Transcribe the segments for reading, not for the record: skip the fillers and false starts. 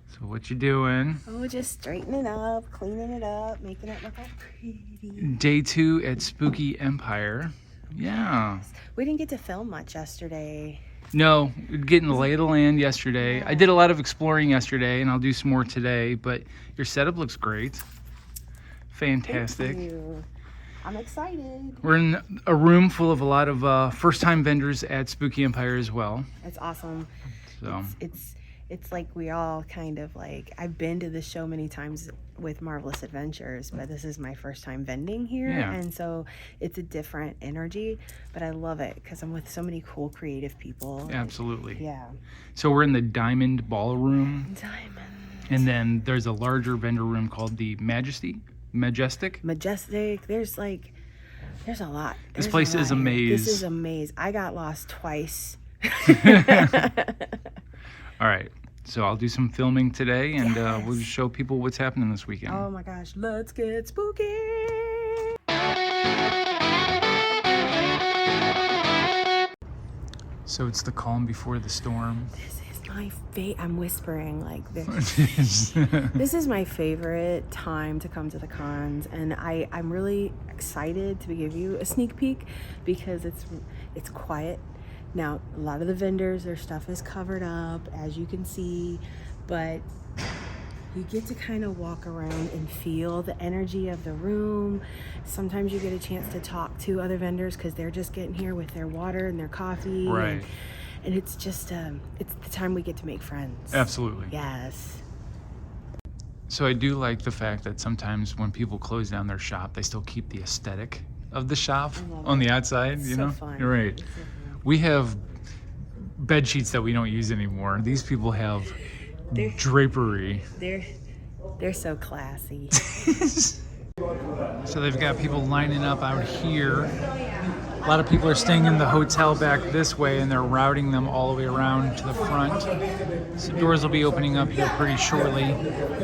So what you doing? Oh, just straightening up, cleaning it up, making it look all pretty. Day 2 at Spooky Empire. Yeah. We didn't get to film much yesterday. No, getting the lay of the land yesterday. Yeah. I did a lot of exploring yesterday, and I'll do some more today, but your setup looks great. Fantastic. Thank you. I'm excited. We're in a room full of a lot of first-time vendors at Spooky Empire as well. It's awesome. So It's like we all kind of like, I've been to the show many times with Marvelous Adventures, but this is my first time vending here. Yeah. And so it's a different energy, but I love it because I'm with so many cool creative people. absolutely. Yeah. So we're in the Diamond Ballroom, Diamond. and then there's a larger vendor room called the Majestic. Majestic. There's a lot. This place is a maze. This is a maze. I got lost twice. All right. So I'll do some filming today, and we'll just show people what's happening this weekend. Oh my gosh, let's get spooky. So it's the calm before the storm. This is my I'm whispering like this. This is my favorite time to come to the cons, and I'm really excited to give you a sneak peek because it's quiet. Now, a lot of the vendors, their stuff is covered up, as you can see, but you get to kind of walk around and feel the energy of the room. Sometimes you get a chance to talk to other vendors because they're just getting here with their water and their coffee. Right. And it's just, it's the time we get to make friends. Absolutely. Yes. So I do like the fact that sometimes when people close down their shop, they still keep the aesthetic of the shop on the outside, It's you so know? fun. You're right. It's so fun. We have bed sheets that we don't use anymore. These people have drapery. They're so classy. So they've got people lining up out here. A lot of people are staying in the hotel back this way, and they're routing them all the way around to the front. So doors will be opening up here pretty shortly.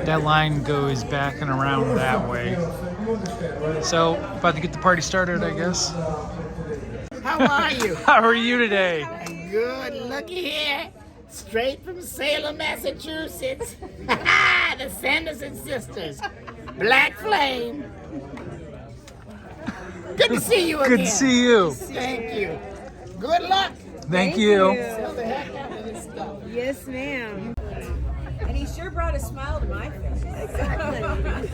That line goes back and around that way. So about to get the party started, I guess. How are you? How are you today? Good. Looky here. Straight from Salem, Massachusetts. The Sanderson sisters. Black Flame. Good to see you again. Good to see you. Thank you. Good luck. Thank you. Sell the heck out of this stuff. Yes, ma'am. And he sure brought a smile to my face. Exactly.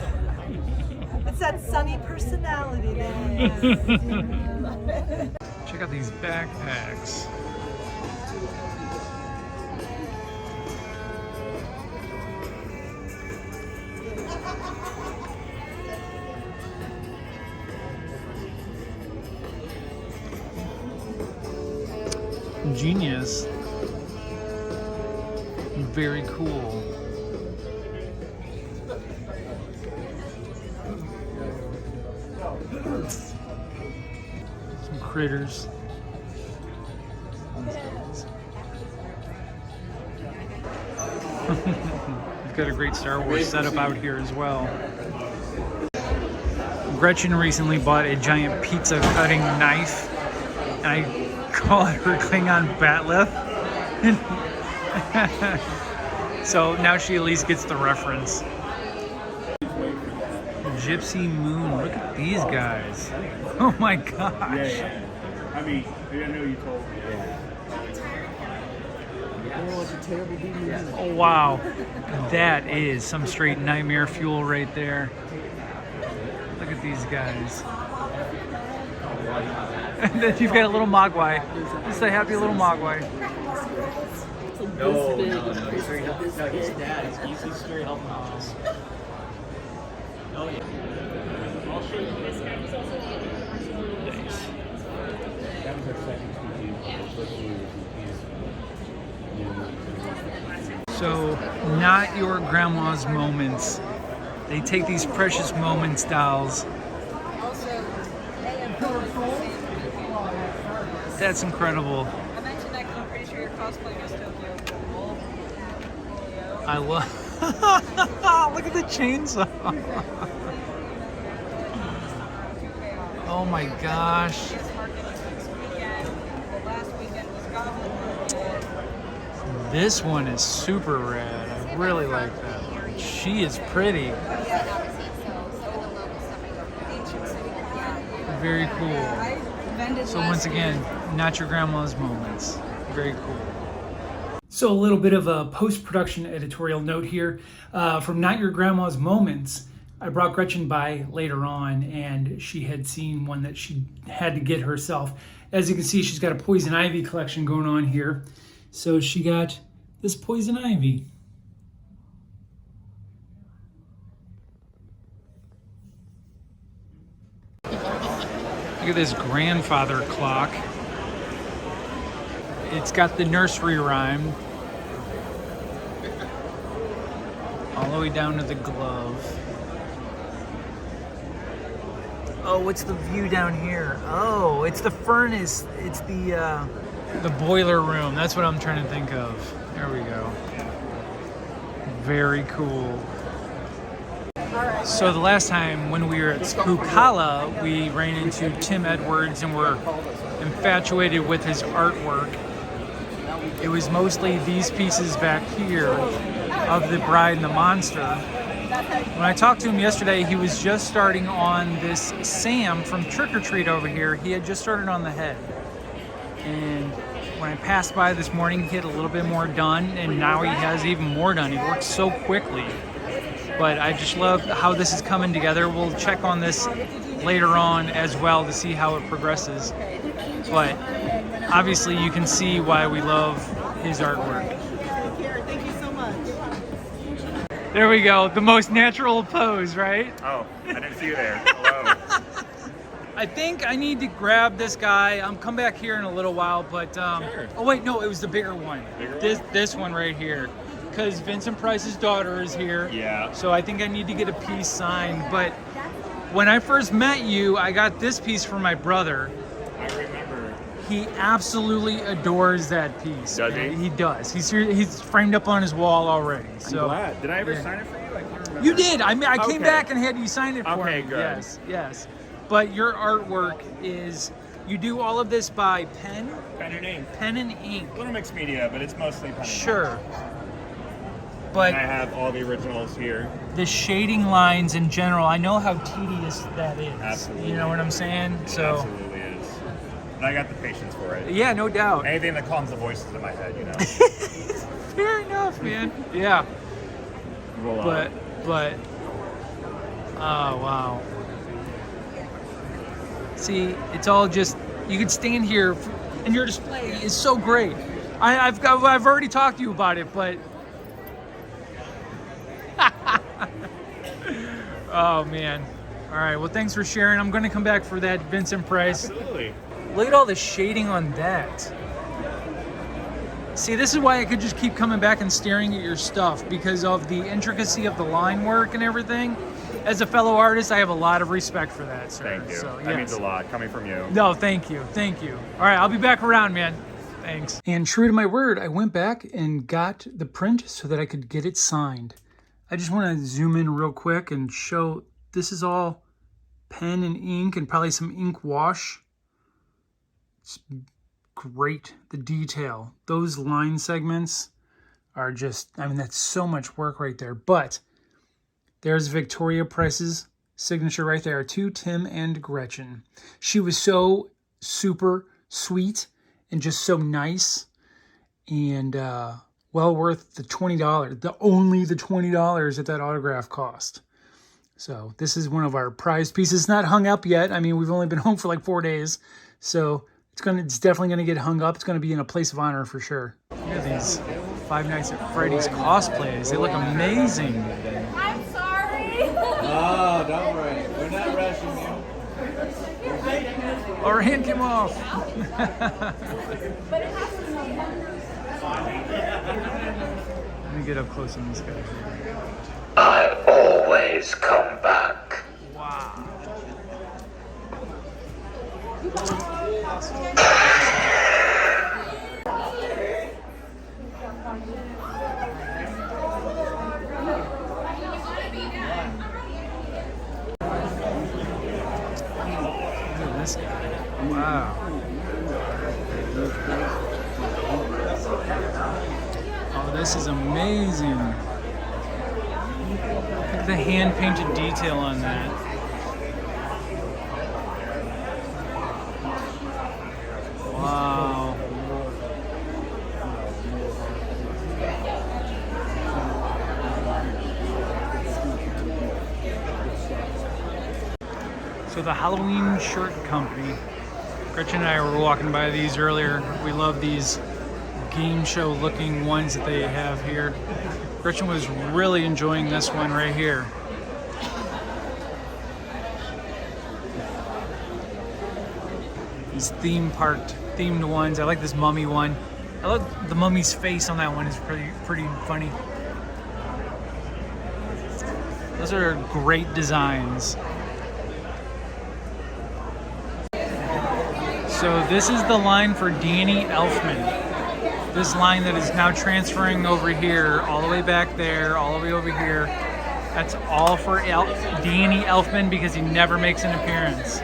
It's that sunny personality there. Check out these backpacks. Genius. Very cool. Some critters. We've got a great Star Wars setup out here as well. Gretchen recently bought a giant pizza cutting knife, and I call it her Klingon batleth. So now she at least gets the reference. Gypsy Moon, look at these guys. Oh my gosh. Yeah. I mean, I know you told me. Oh wow. That is some straight nightmare fuel right there. Look at these guys. And then you've got a little Mogwai. Just a happy little Mogwai. No, he's very helpful. No, his dad, he's very helpful with this. Oh, yeah. I'll show you. This guy was also Nice. That was our second So, not your grandma's moments. They take these precious moments, dolls. That's incredible. I mentioned that because I'm pretty sure your cosplay was Tokyo. I love. Look at the chainsaw. Oh my gosh. This weekend, the last weekend was Goblin. This one is super rad. I really like that one. She is pretty. Very cool. So once again, not your grandma's moments. Very cool. So a little bit of a post-production editorial note here from Not Your Grandma's Moments. I brought Gretchen by later on, and she had seen one that she had to get herself. As you can see, she's got a poison ivy collection going on here. So she got this poison ivy. Look at this grandfather clock. It's got the nursery rhyme all the way down to the glove. Oh, what's the view down here? Oh, it's the furnace. It's the boiler room. That's what I'm trying to think of. There we go. Very cool. So the last time when we were at Spookala, we ran into Tim Edwards and were infatuated with his artwork. It was mostly these pieces back here of the Bride and the Monster. When I talked to him yesterday, he was just starting on this Sam from Trick or Treat over here. He had just started on the head. And when I passed by this morning, he had a little bit more done, and now he has even more done. He works so quickly. But I just love how this is coming together. We'll check on this later on as well to see how it progresses. But obviously you can see why we love his artwork. Thank you so much. There we go. The most natural pose, right? Oh, I didn't see you there. Hello. I think I need to grab this guy. I'm come back here in a little while, but Sure. Oh wait, no, it was the bigger one. This one right here. Because Vincent Price's daughter is here. Yeah. So I think I need to get a piece signed. But when I first met you, I got this piece from my brother. I remember. He absolutely adores that piece. Does man. he? He does. He's framed up on his wall already. So I'm glad. Did I ever yeah. sign it for you? I can't remember. You did. I came Okay. back and had you sign it for me. Okay, good. Yes, yes. But your artwork is, you do all of this by pen? Pen and ink. Pen and ink. A little mixed media, but it's mostly pen and ink. Sure. But And I have all the originals here. the shading lines in general, I know how tedious that is. Absolutely. You know what I'm saying? It So absolutely is. But I got the patience for it. yeah, no doubt. Anything that calms the voices in my head, you know. Fair enough, man. Yeah. Roll on. But oh wow. See, it's all just, you could stand here and your display is so great. I've already talked to you about it, but oh man. All right, well thanks for sharing. I'm gonna come back for that Vincent Price. Absolutely. Look at all the shading on that. See, this is why I could just keep coming back and staring at your stuff, because of the intricacy of the line work and everything. As a fellow artist, I have a lot of respect for that, sir. Thank you. So, That yes. means a lot coming from you. No, thank you. Thank you. All right, I'll be back around, man. Thanks. And true to my word, I went back and got the print so that I could get it signed. I just want to zoom in real quick and show this is all pen and ink and probably some ink wash. It's great. The detail. Those line segments are just, I mean, that's so much work right there. But there's Victoria Price's signature right there, to Tim and Gretchen. She was so super sweet and just so nice, and well worth the $20. Only the $20 that autograph cost. So this is one of our prized pieces. It's not hung up yet. I mean, we've only been home for like 4 days, so it's definitely gonna get hung up. It's gonna be in a place of honor for sure. Look at these Five Nights at Freddy's cosplays. They look amazing. I'm sorry. Oh, don't worry. We're not rushing you. Our hand came off. Let me get up close on this guy. I always come back. Wow. Look at this guy. Wow. this is amazing. Look at the hand-painted detail on that. Wow. So the Halloween shirt company. Gretchen and I were walking by these earlier. We love these game show looking ones that they have here. Gretchen was really enjoying this one right here. These themed ones. I like this mummy one. I love the mummy's face on that one is pretty funny. Those are great designs. So this is the line for Danny Elfman. This line that is now transferring over here, all the way back there, all the way over here. That's all for Danny Elfman because he never makes an appearance.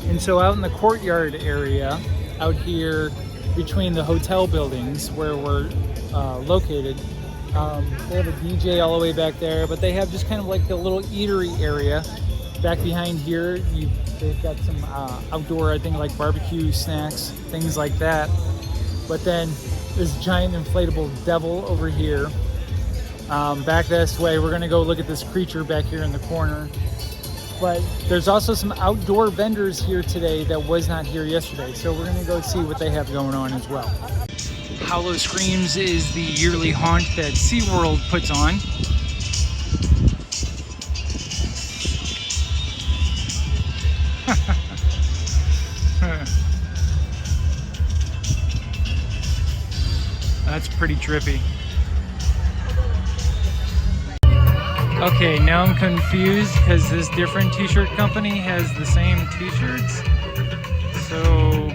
And so out in the courtyard area, out here between the hotel buildings where we're located, they have a DJ all the way back there, but they have just kind of like the little eatery area. Back behind here, they've got some outdoor, I think, like barbecue snacks, things like that. But then this giant inflatable devil over here. Back this way, we're gonna go look at this creature back here in the corner. But there's also some outdoor vendors here today that was not here yesterday. So we're gonna go see what they have going on as well. Hollow Screams is the yearly haunt that SeaWorld puts on. That's pretty trippy. Okay, now I'm confused because this different t-shirt company has the same t-shirts. So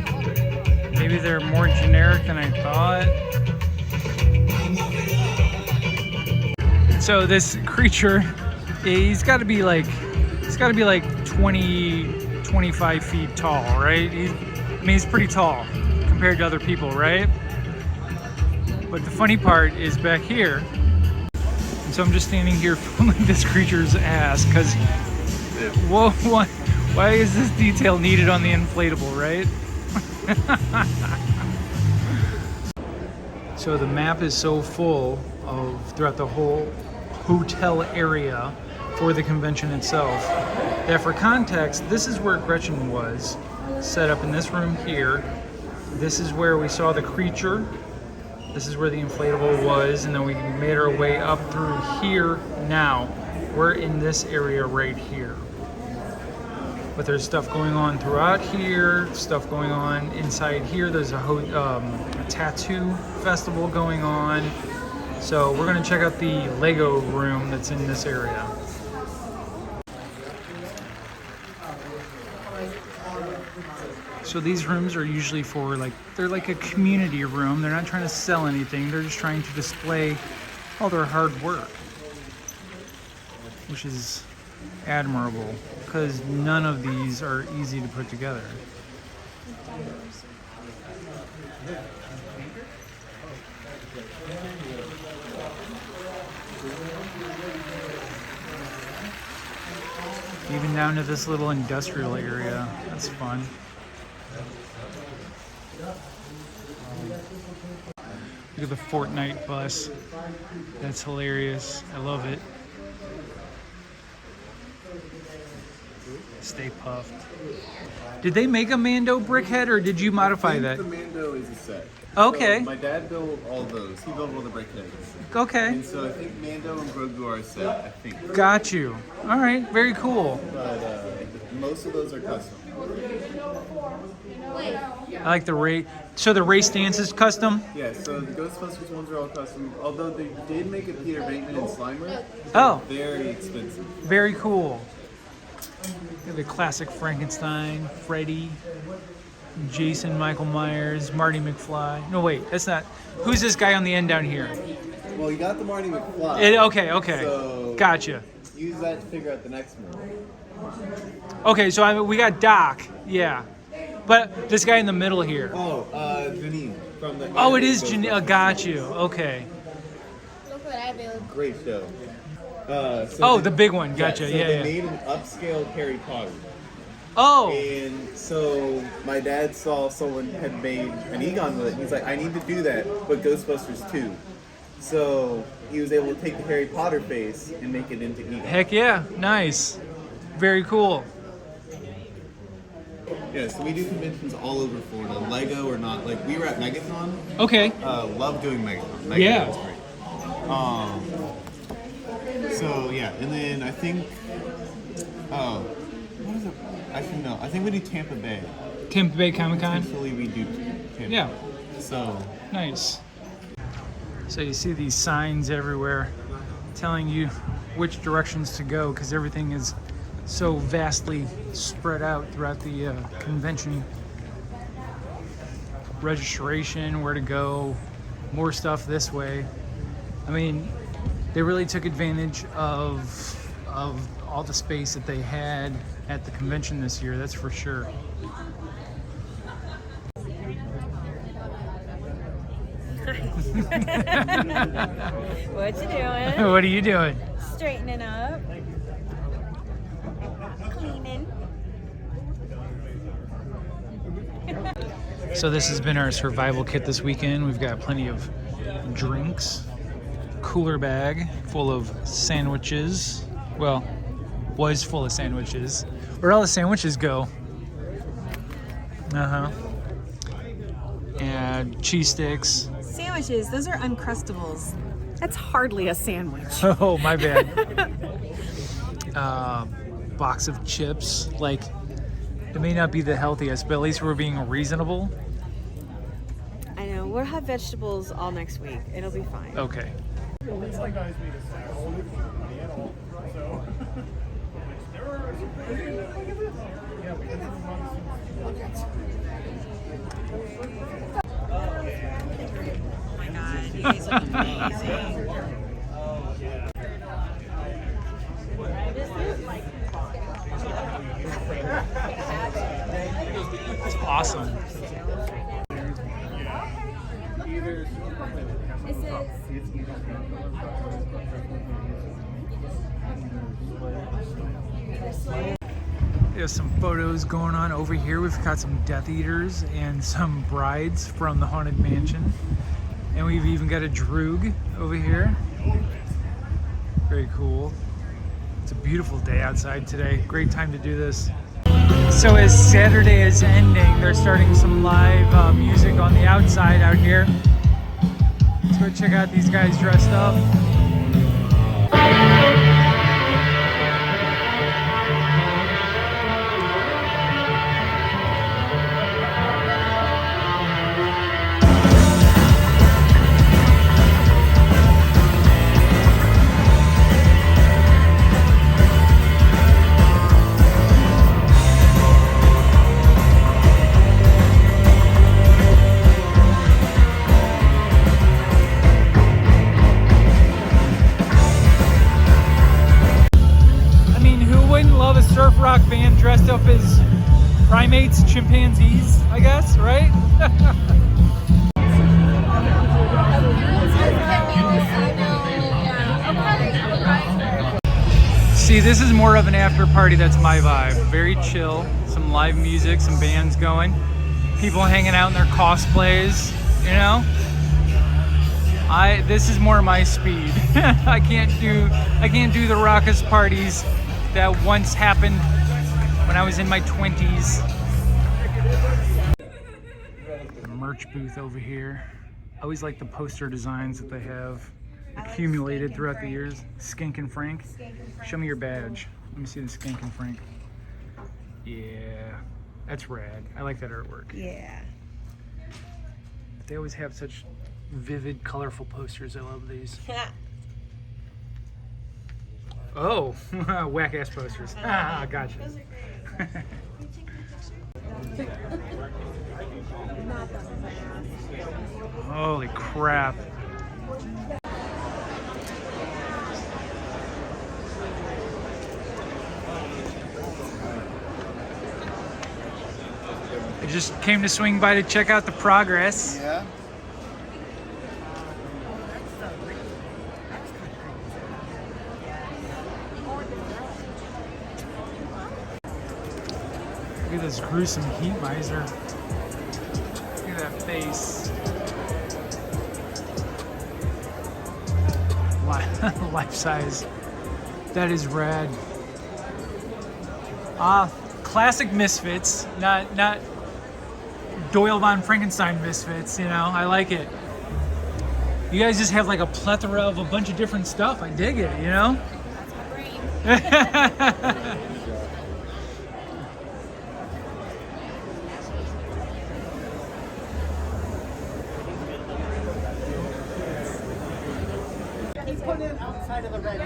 maybe they're more generic than I thought. So this creature, he's got to be like 20, 25 feet tall, right? He's pretty tall compared to other people, right? But the funny part is back here. And so I'm just standing here filming this creature's ass because, why is this detail needed on the inflatable, right? So the map is so full throughout the whole hotel area for the convention itself that, for context, this is where Gretchen was set up in this room here. This is where we saw the creature. This is where the inflatable was, and then we made our way up through here. Now we're in this area right here. But there's stuff going on throughout here, stuff going on inside here. There's a tattoo festival going on. So we're gonna check out the Lego room that's in this area. So these rooms are usually for they're like a community room. They're not trying to sell anything. They're just trying to display all their hard work, which is admirable because none of these are easy to put together. Even down to this little industrial area. That's fun. Look at the Fortnite bus. That's hilarious. I love it. Stay puffed. Did they make a Mando brickhead or did you modify that? The Mando is a set. Okay. So my dad built all those. He built all the brickheads. Okay. And so I think Mando and Grogu are a set, I think. Got you. All right. Very cool. But most of those are custom. I like the Ray. So the Ray stance is custom? Yeah, so the Ghostbusters ones are all custom. Although they did make a Peter Bateman and Slimer. Oh. Very expensive. Very cool. The classic Frankenstein, Freddy, Jason, Michael Myers, Marty McFly. No, wait, that's not. Who's this guy on the end down here? Well, you got the Marty McFly. Okay. So Gotcha. use that to figure out the next one. Okay, so we got Doc. Yeah. But this guy in the middle here. Oh, Janine from the. Oh, it is Janine. Got you. Okay. Look what I built. Great show. The big one. Gotcha. So Yeah. they made an upscale Harry Potter. Oh. And so my dad saw someone had made an Egon with it. He's like, I need to do that, but Ghostbusters 2. So he was able to take the Harry Potter face and make it into Egon. Heck yeah. Nice. Very cool. Yeah, so we do conventions all over Florida, Lego or not. Like, we were at Megathon. Okay. Love doing Megathon. Megathon's Yeah. great. So, yeah, and then I think, what is it? I should know. I think we do Tampa Bay. Tampa Bay Comic Con. Potentially we do Tampa. Yeah. So. Nice. So you see these signs everywhere telling you which directions to go because everything is so vastly spread out throughout the convention. Registration, where to go, more stuff this way. I mean, they really took advantage of all the space that they had at the convention this year, that's for sure. What you doing? What are you doing? Straightening up. Cleaning. So this has been our survival kit this weekend. We've got plenty of drinks, cooler bag full of sandwiches. Well, was full of sandwiches. Where'd all the sandwiches go? And cheese sticks. Sandwiches, those are Uncrustables. That's hardly a sandwich. Oh, my bad. Box of chips. Like, it may not be the healthiest, but at least we're being reasonable. I know. We'll have vegetables all next week. It'll be fine. Okay. Oh my god, you guys look amazing. It's awesome. There's some photos going on over here. We've got some Death Eaters and some brides from the Haunted Mansion. And we've even got a Droog over here. Very cool. It's a beautiful day outside today. Great time to do this. So as Saturday is ending, they're starting some live music on the outside out here. Let's go check out these guys dressed up. Surf rock band dressed up as primates, chimpanzees, I guess, right? See, this is more of an after party. That's my vibe. Very chill, some live music, some bands going, people hanging out in their cosplays, you know? This is more my speed. I can't do the raucous parties that once happened when I was in my 20s. The merch booth over here. I always like the poster designs that they have accumulated throughout the years. Skink and Frank. Show me your badge. Let me see the Skink and Frank. Yeah, that's rad. I like that artwork. Yeah. They always have such vivid, colorful posters. I love these. Oh, whack-ass posters. Ah, gotcha. Holy crap. just came to swing by to check out the progress. Yeah. Look at this gruesome heat miser. Look at that face. Life size. That is rad. Classic Misfits, not Doyle von Frankenstein Misfits, you know, I like it. You guys just have like a plethora of a bunch of different stuff. I dig it, you know? Put it outside of the red.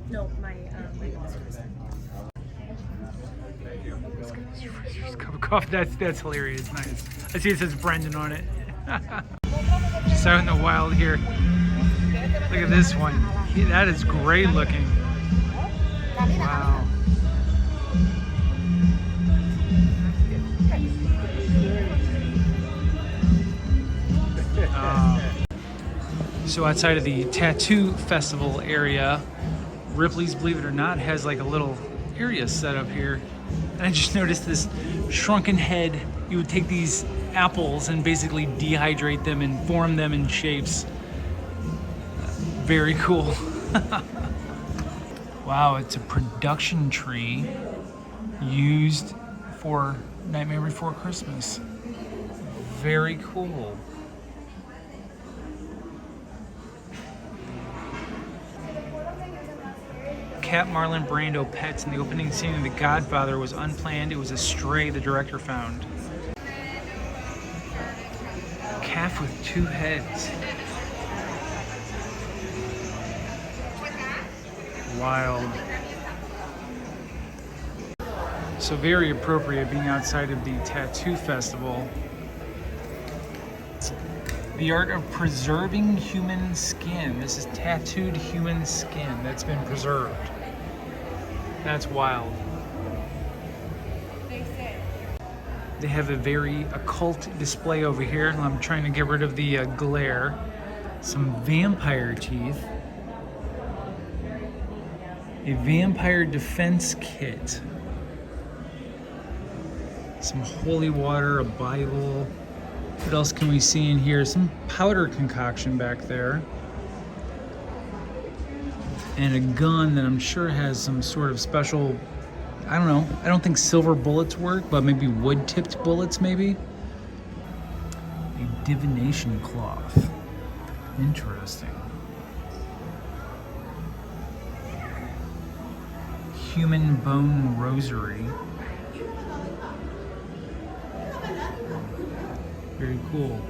No, my Cup of coffee. That's hilarious. Nice. I see it says Brendan on it. Just out in the wild here. Look at this one. That is great looking. Wow. So outside of the tattoo festival area, Ripley's, believe it or not, has like a little area set up here. And I just noticed this shrunken head. You would take these apples and basically dehydrate them and form them in shapes. Very cool. Wow, it's a production tree used for Nightmare Before Christmas. Very cool. Cat Marlon Brando pets in the opening scene of The Godfather was unplanned. It was a stray the director found. Calf with 2 heads. Wild. So very appropriate being outside of the tattoo festival. The art of preserving human skin. This is tattooed human skin that's been preserved. That's wild. They have a very occult display over here. I'm trying to get rid of the glare. Some vampire teeth. A vampire defense kit. Some holy water, a Bible. What else can we see in here? Some powder concoction back there. And a gun that I'm sure has some sort of special, I don't know, I don't think silver bullets work, but maybe wood-tipped bullets maybe? A divination cloth. Interesting. Human bone rosary. Very cool.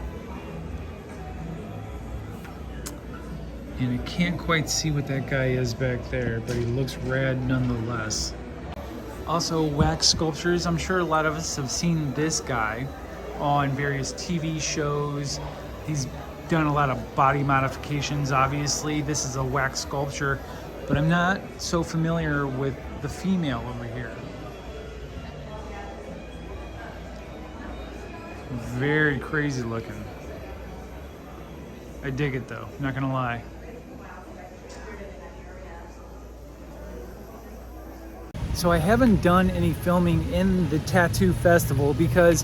And I can't quite see what that guy is back there, but he looks rad nonetheless. Also, wax sculptures. I'm sure a lot of us have seen this guy on various TV shows. He's done a lot of body modifications, obviously. This is a wax sculpture, but I'm not so familiar with the female over here. Very crazy looking. I dig it though, not gonna lie. So I haven't done any filming in the tattoo festival because,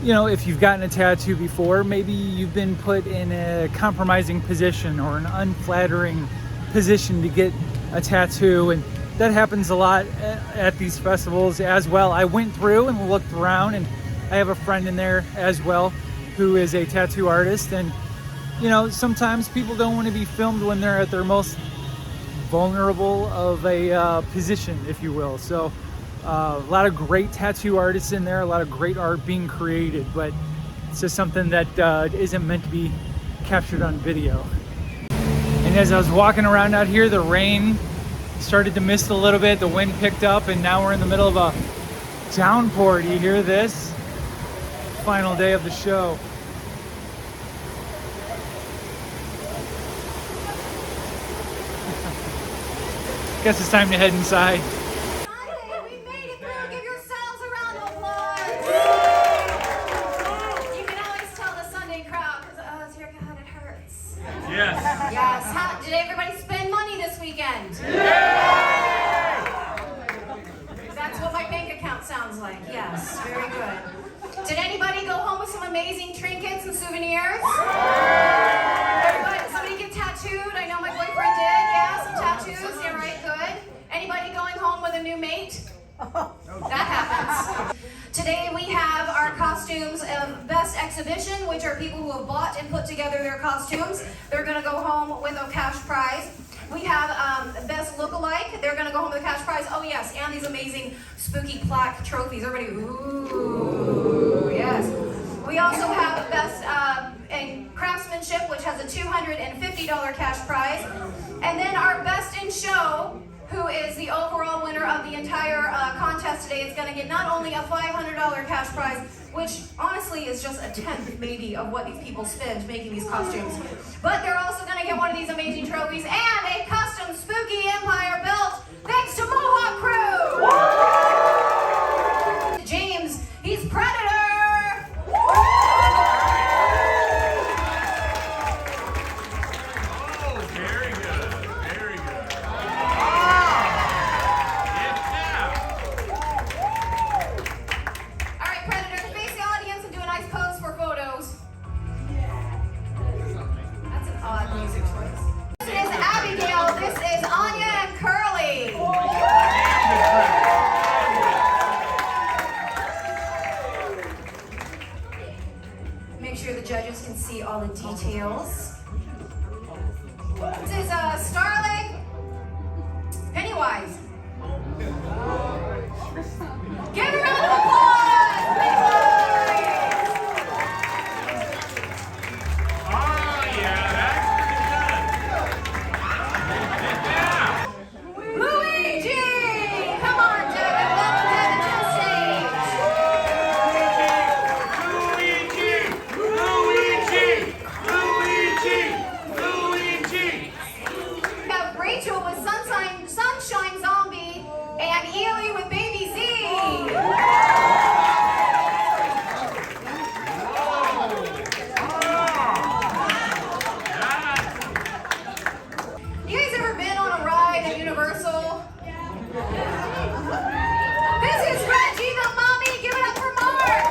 you know, if you've gotten a tattoo before, maybe you've been put in a compromising position or an unflattering position to get a tattoo, and that happens a lot at these festivals as well. I went through and looked around, and I have a friend in there as well who is a tattoo artist, and you know, sometimes people don't want to be filmed when they're at their most vulnerable of a position, if you will. So a lot of great tattoo artists in there, a lot of great art being created, but it's just something that isn't meant to be captured on video. And as I was walking around out here, the rain started to mist a little bit, the wind picked up, and now we're in the middle of a downpour. Do you hear this? Final day of the show. Guess it's time to head inside. We made it through. Give yourselves a round of applause. You can always tell the Sunday crowd because, oh, dear God, it hurts. Yes. Yes. How did everybody spend money this weekend? That's what my bank account sounds like. Yes. Very good. Did anybody go home with some amazing trinkets and souvenirs? Everybody, somebody get tattooed? I know my boyfriend did. Yeah, some tattoos. Yeah, right. Good. Anybody going home with a new mate? That happens. Today we have our costumes of Best Exhibition, which are people who have bought and put together their costumes. They're going to go home with a cash prize. We have Best Lookalike. They're going to go home with a cash prize. Oh, yes, and these amazing spooky plaque trophies. Everybody, ooh, yes. We also have Best in Craftsmanship, which has a $250 cash prize. And then our Best in Show, who is the overall winner of the entire contest today, is going to get not only a $500 cash prize, which honestly is just a tenth maybe of what these people spend making these costumes, but they're also going to get one of these amazing trophies and a custom spooky Empire belt thanks to Mohawk Crew. James, he's Predator. All the details. This is Starling Pennywise. Give her a round of applause, Pennywise! Oh, yeah, that's pretty good. Luigi! Come on, Devin. Welcome Devin to the stage. Rachel with Sunshine Zombie and Ely with Baby Z. You guys ever been on a ride at Universal? This is Reggie the Mommy. Give it up for Mark.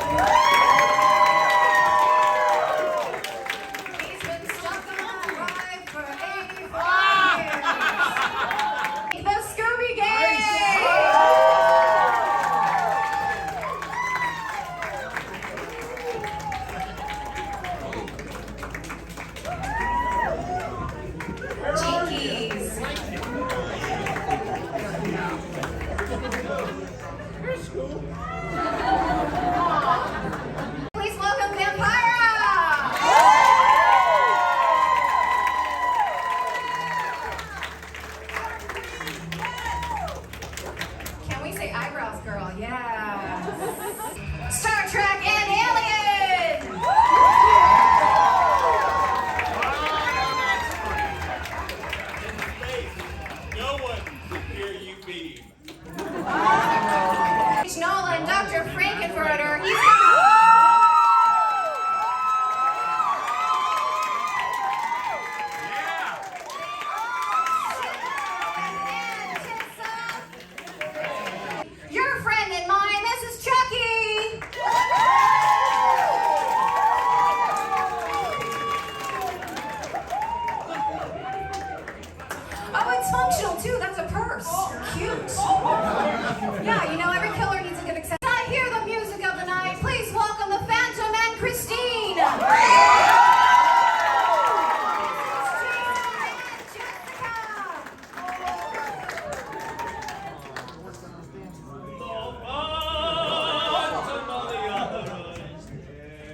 He's been stuck on that ride for 85 years. The Scooby Gang! Jinkies! Please welcome Vampira! Can we say eyebrows, girl? Yeah. Star Trek and Alien! No one can hear you beam. Nolan, Dr. Frankenfurter, he's your friend and mine, this is Chucky! Oh, it's functional too, that's a purse. Cute. Yeah, you know, every killer needs a good accessory. I hear the music of the night. Please welcome the Phantom and Christine!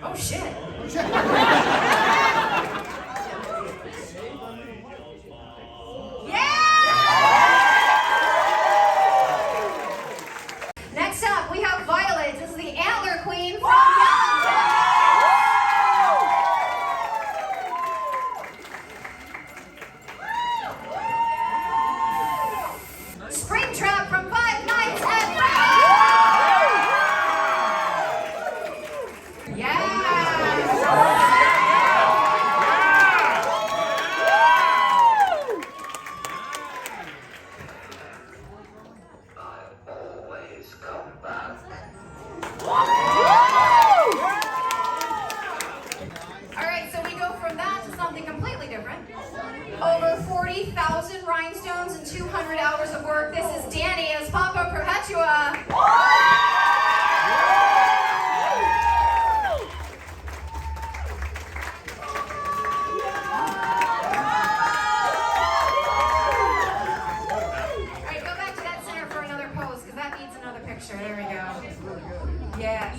Oh shit. work. This is Danny as Papa Perpetua. Alright, go back to that center for another pose, because that needs another picture. There we go. Yes.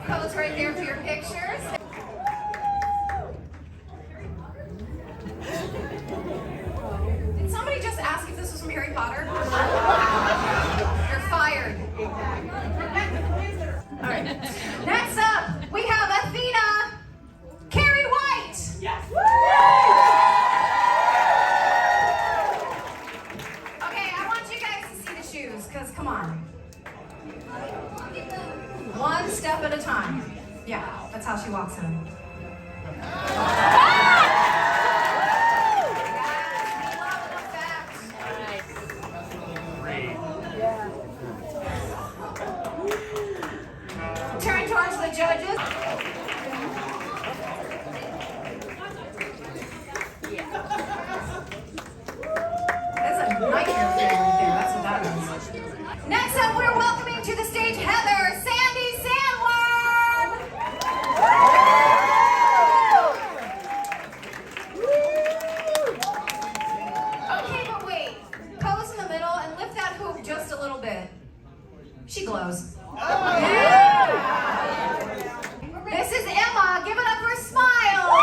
Pose right there for your pictures. Did somebody just ask if this was from Harry Potter? You're fired. All right. Next up, we have Athena Carrie White. Yes. Okay, I want you guys to see the shoes, because come on. One step at a time. Yeah, that's how she walks in. Turn towards the judges. That's a nightmare thing right there. That's what that is. Next up, we're welcoming to the stage Heather Sandy Sandworm. Okay, but wait. Pose in the middle and lift that hoop just a little bit. She glows. Yeah. This is Emma. Give it up for Smiles.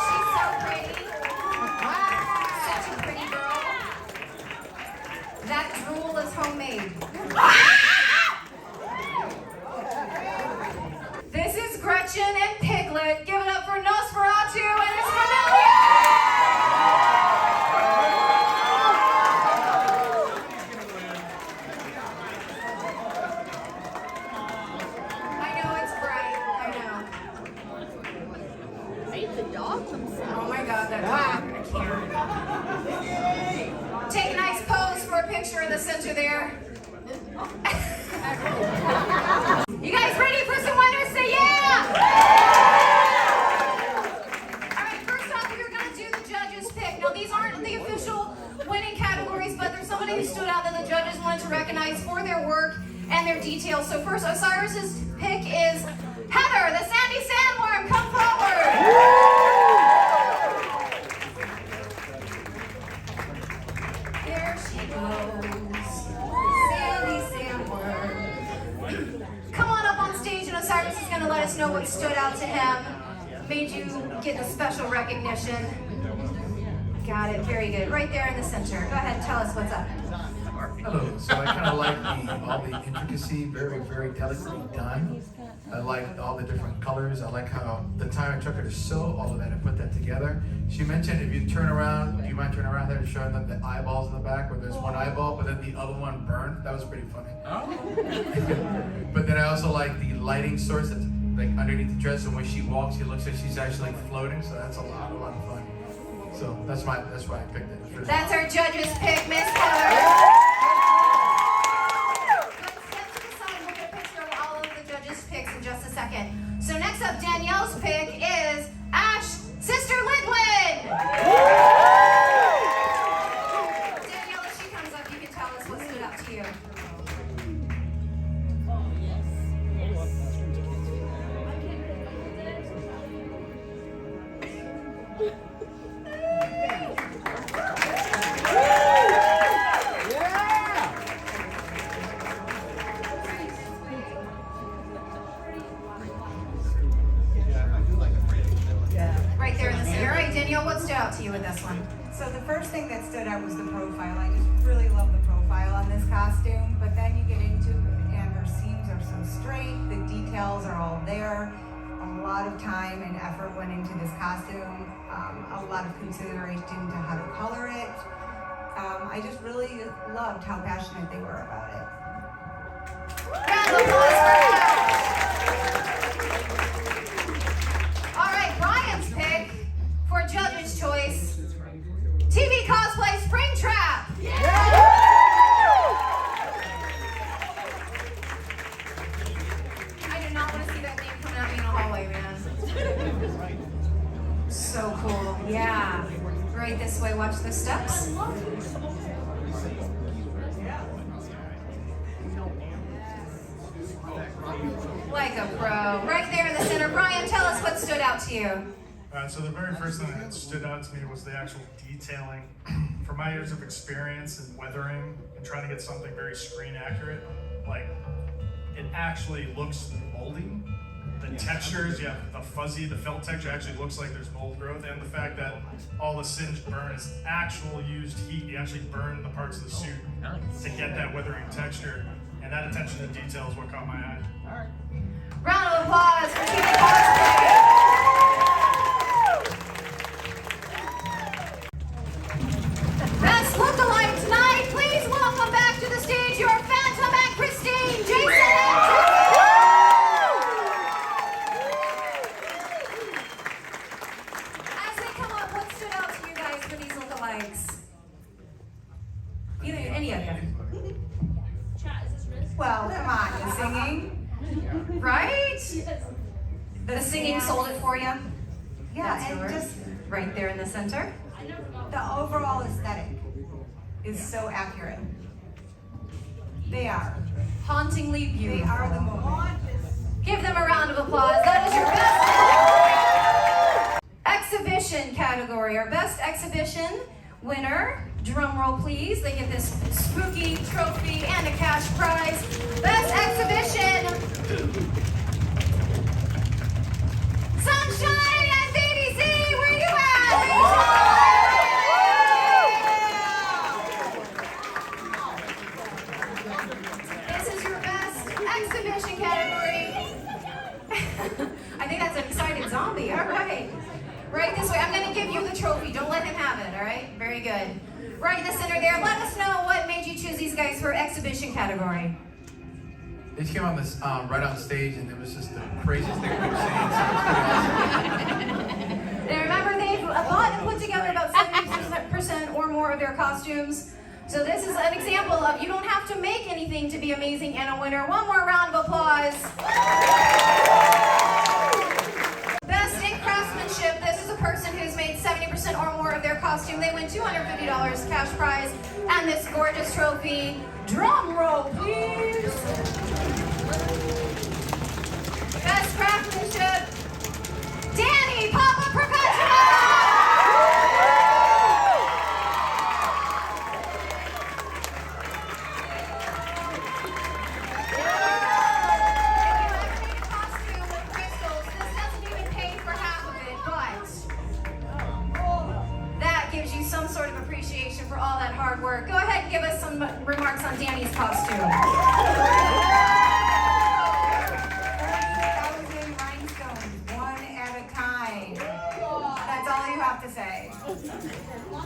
She's so pretty. Such a pretty girl. That drool is homemade. This is Gretchen and Piglet. Give it up for Nosferatu and his familiar. I know it's bright. I know. Oh my God, that dog. I can't. Take a nice pose for a picture in the center there. You guys ready for some winners? Say yeah! Alright, first off, we're going to do the judges' pick. Now, these aren't the official winning categories, but there's somebody who stood out that the judges wanted to recognize for their work and their details. So first, Osiris's pick is Heather, the Sandy Sandworm. Come forward! There she goes. Sandy Sandworm. Come on up on stage, and Osiris is going to let us know what stood out to him, made you get a special recognition. Got it, very good. Right there in the center. Go ahead and tell us what's up. Hello. So I kind of like all the intricacy, very, very delicately done. I like all the different colors. I like how the time it took her to sew all of that and put that together. She mentioned if you turn around, do you mind turning around there and showing them the eyeballs in the back, where there's one eyeball, but then the other one burned? That was pretty funny. Oh. But then I also like the lighting source that's like underneath the dress, and when she walks, it looks like she's actually floating. So that's a lot of fun. So that's why I picked it. That's our judges' pick, Miss Heather. Let's step to the side and we'll get a picture of all of the judges' picks in just a second. So next up, Danielle's pick is Ash Sister Lidwin. Danielle, as she comes up, you can tell us what stood out to you. Right there in the center. All right, Danielle, what stood out to you with this one? So the first thing that stood out was the profile. I just really love the profile on this costume, but then you get into it and her seams are so straight, the details are all there. A lot of time and effort went into this costume, a lot of consideration to how to color it. I just really loved how passionate they were about it. Round of applause for Ash. All right, Brian's pick for judge's choice, TV Cosplay Springtrap. at me in a hallway, man. So cool. Yeah. Right this way. Watch the steps. Like a pro. Right there in the center. Brian, tell us what stood out to you. So the very first thing that stood out to me was the actual detailing. For my years of experience in weathering and trying to get something very screen accurate, like it actually looks moldy. The textures, yeah, the felt texture actually looks like there's mold growth, and the fact that all the singed burn is actual used heat. You actually burn the parts of the suit to get that weathering texture, and that attention to detail is what caught my eye. Round of applause for Team Cosplay. Best lookalike tonight, please welcome back to the stage your Phantom and Christine, Jason and As they come up, what stood out to you guys for these lookalikes? Any of you? Well, come on, the singing. Right? The singing sold it for you? Yeah, That's and yours. just Right there in the center. the overall aesthetic is so accurate. They are. Hauntingly beautiful. They are the moment. Give them a round of applause. That is your best exhibition category. Our best exhibition winner. Drum roll, please. They get this spooky trophy and a cash prize. Best exhibition. Sunshine and BBC, where you at? This is your best exhibition category. I think that's an excited zombie. All right. Right this way. I'm going to give you the trophy. Don't let him have it, all right? Very good. Right in the center there. Let us know what made you choose these guys for exhibition category. They came on this right on stage, and it was just the craziest thing we've seen. So it's pretty awesome. And remember, they've bought and put together about 70% or more of their costumes. So this is an example of you don't have to make anything to be amazing and a winner. One more round of applause. Best in craftsmanship. This is a person who's made 70% or more of their costume. They win $250 cash prize and this gorgeous trophy. Drum roll, please. Best craftsmanship. Danny Papa Perpetua. For all that hard work. Go ahead and give us some remarks on Danny's costume. 30,000 rhinestones, one at a time. That's all you have to say.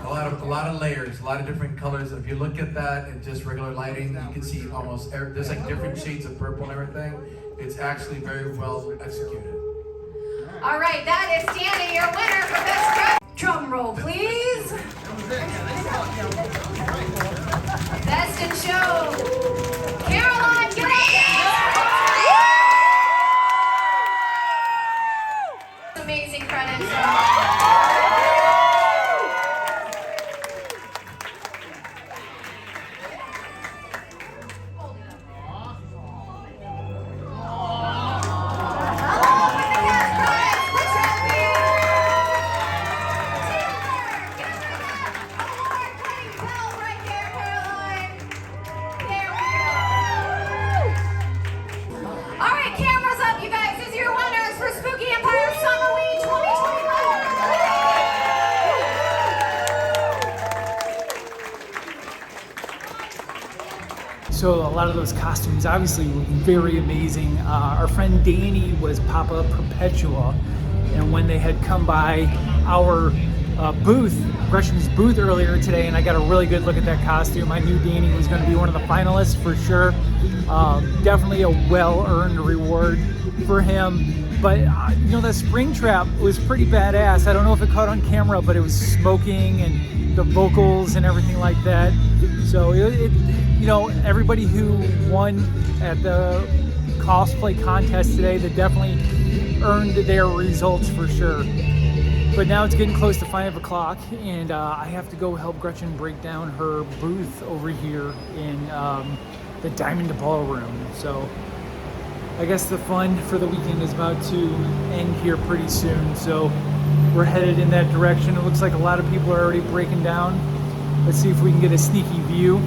A lot of layers, a lot of different colors. If you look at that in just regular lighting, you can see almost there's like different shades of purple and everything. It's actually very well executed. All right, that is Danny, your winner for Best Dress. Drum roll, please. Best in Show. Caroline, get up here. Amazing credits. So a lot of those costumes obviously were very amazing. Our friend Danny was Papa Perpetua, and when they had come by our booth, Gretchen's booth earlier today, and I got a really good look at that costume, I knew Danny was going to be one of the finalists for sure. Definitely a well-earned reward for him. But you know, that spring trap was pretty badass. I don't know if it caught on camera, but it was smoking and the vocals and everything like that. So you know, everybody who won at the cosplay contest today, that definitely earned their results for sure. But now it's getting close to 5 o'clock, and I have to go help Gretchen break down her booth over here in the Diamond Ballroom. So I guess the fun for the weekend is about to end here pretty soon. So we're headed in that direction. It looks like a lot of people are already breaking down. Let's see if we can get a sneaky view.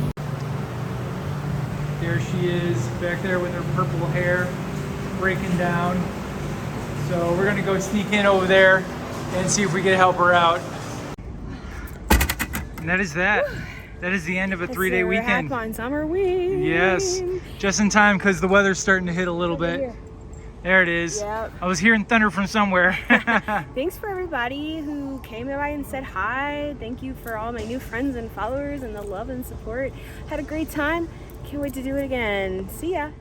There she is back there with her purple hair, breaking down. So we're gonna go sneak in over there and see if we can help her out. And that is that. That is the end of a 3-day weekend. On Summerween. Yes, just in time because the weather's starting to hit a little bit. There it is. Yep. I was hearing thunder from somewhere. Thanks for everybody who came by and said hi. Thank you for all my new friends and followers and the love and support. Had a great time. Can't wait to do it again. See ya.